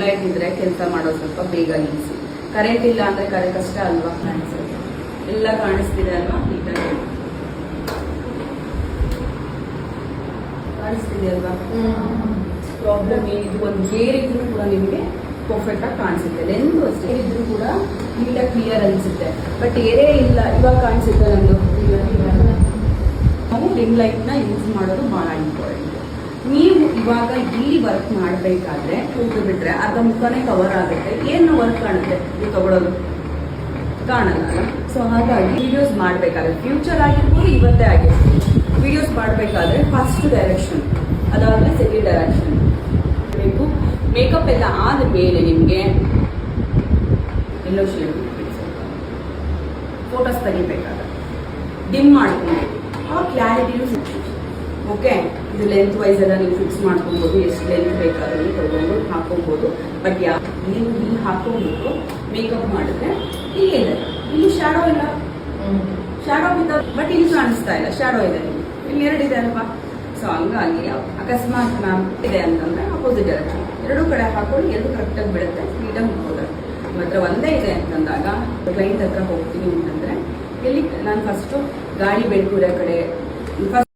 Light ಇದ್ರೆ ಕೆಲಸ ಮಾಡೋದು ಸ್ವಲ್ಪ ಬೇಗ ಈಸಿ. ಕರೆಂಟ್ ಇಲ್ಲ ಅಂದ್ರೆ ಕಷ್ಟ ಅಲ್ವಾ ಕಾಣಿಸೋದು. ಎಲ್ಲ ಕಾಣಿಸ್ತಿದೆ ಅಲ್ವಾ, ನೀಟಾಗಿ ಕಾಣಿಸ್ತಿದೆ ಅಲ್ವಾ. ಪ್ರಾಬ್ಲಮ್ ಏನಿದು, ಒಂದು ಹೇರ್ ಇದ್ರೂ ಕೂಡ ನಿಮಗೆ ಪರ್ಫೆಕ್ಟ್ ಆಗಿ ಕಾಣಿಸುತ್ತೆ. ಲೆಂತ್ ಅಷ್ಟೇ ಇದ್ರೂ ಕೂಡ ನೀಟಾಗಿ ಕ್ಲಿಯರ್ ಅನಿಸುತ್ತೆ. ಬಟ್ ಏರೇ ಇಲ್ಲ, ಇವಾಗ ಕಾಣಿಸುತ್ತೆ ನಮ್ದು. ನಾವು ರಿಂಗ್ ಲೈಟ್ ನ ಯೂಸ್ ಮಾಡೋದು ಬಹಳ ಇಂಪಾರ್ಟೆಂಟ್. ನೀವು ಇವಾಗ ಇಲ್ಲಿ ವರ್ಕ್ ಮಾಡಬೇಕಾದ್ರೆ ಕೂತು ಬಿಟ್ರೆ ಅರ್ಧ ಮುಖನೇ ಕವರ್ ಆಗುತ್ತೆ. ಏನು ವರ್ಕ್ ಕಾಣುತ್ತೆ ನೀವು ತಗೊಳ್ಳೋದು, ಕಾಣಲ್ಲ. ಸೊ ಹಾಗಾಗಿ ವಿಡಿಯೋಸ್ ಮಾಡಬೇಕಾದ್ರೆ, ಫ್ಯೂಚರ್ ಆಗಿರ್ಬೋದು ಇವತ್ತೇ ಆಗಿರ್ಬೋದು, ವಿಡಿಯೋಸ್ ಮಾಡಬೇಕಾದ್ರೆ ಫಸ್ಟ್ ಡೈರೆಕ್ಷನ್, ಅದಾದ್ಮೇಲೆ ಸೆಕೆಂಡ್ ಡೈರೆಕ್ಷನ್ ಬೇಕು. ಮೇಕಪ್ ಎಲ್ಲ ಆದ ಮೇಲೆ ನಿಮಗೆ ಎಲ್ಲೋ ಶೇಡ್ ಫೋಟೋಸ್ ತೆಗಿಬೇಕಾದ್ರೆ ಡಿಮ್ ಮಾಡ್ಕೊಬೇಕು. ಆ ಕ್ಲಾರಿಟಿನೂ ಸಿಗ್ತದೆ. ಓಕೆ, ಇದು ಲೆಂತ್ ವೈಸ್ ಎಲ್ಲ ನೀವು ಫಿಕ್ಸ್ ಮಾಡ್ಕೊಬೋದು. ಎಷ್ಟು ಲೆಂತ್ ಬೇಕಾದ್ರೂ ನೀವು ತಗೊಂಡು ಹಾಕೊಬೋದು. ಬಟ್ ನೀವು ಇಲ್ಲಿ ಹಾಕೊಂಡ್ಬಿಟ್ಟು ಮೇಕಪ್ ಮಾಡಿದ್ರೆ ಹೀಗೆ ಇದೆ. ಇಲ್ಲಿ ಶಾಡೋ ಇಲ್ಲ, ಶಾಡೋ ಬಿದ್ದ, ಬಟ್ ಇಲ್ಲಿ ಕಾಣಿಸ್ತಾ ಇಲ್ಲ, ಶಾಡೋ ಇದೆ. ಇಲ್ಲಿ ಎರಡಿದೆ ಅಲ್ವಾ. ಸೊ ಹಂಗಾಗಿ ಅಕಸ್ಮಾತ್ ಮ್ಯಾಮ್ ಇದೆ ಅಂತಂದ್ರೆ ಅಪೋಸಿಟ್ ಡೈರೆಕ್ಷನ್ ಎರಡೂ ಕಡೆ ಹಾಕೊಂಡು ಎರಡು ಕರೆಕ್ಟಾಗಿ ಬಿಡುತ್ತೆ, ನೀಟಾಗಿ ಮುಗ್ಬೋದು. ಮಾತ್ರ ಒಂದೇ ಇದೆ ಅಂತಂದಾಗ ಕ್ಲೈಂಟ್ ಹತ್ರ ಹೋಗ್ತೀನಿ ಅಂತಂದ್ರೆ ಇಲ್ಲಿ ನಾನು ಫಸ್ಟು ಗಾಡಿ ಬೆಳ್ಕೂರ ಕಡೆ ಫಸ್ಟ್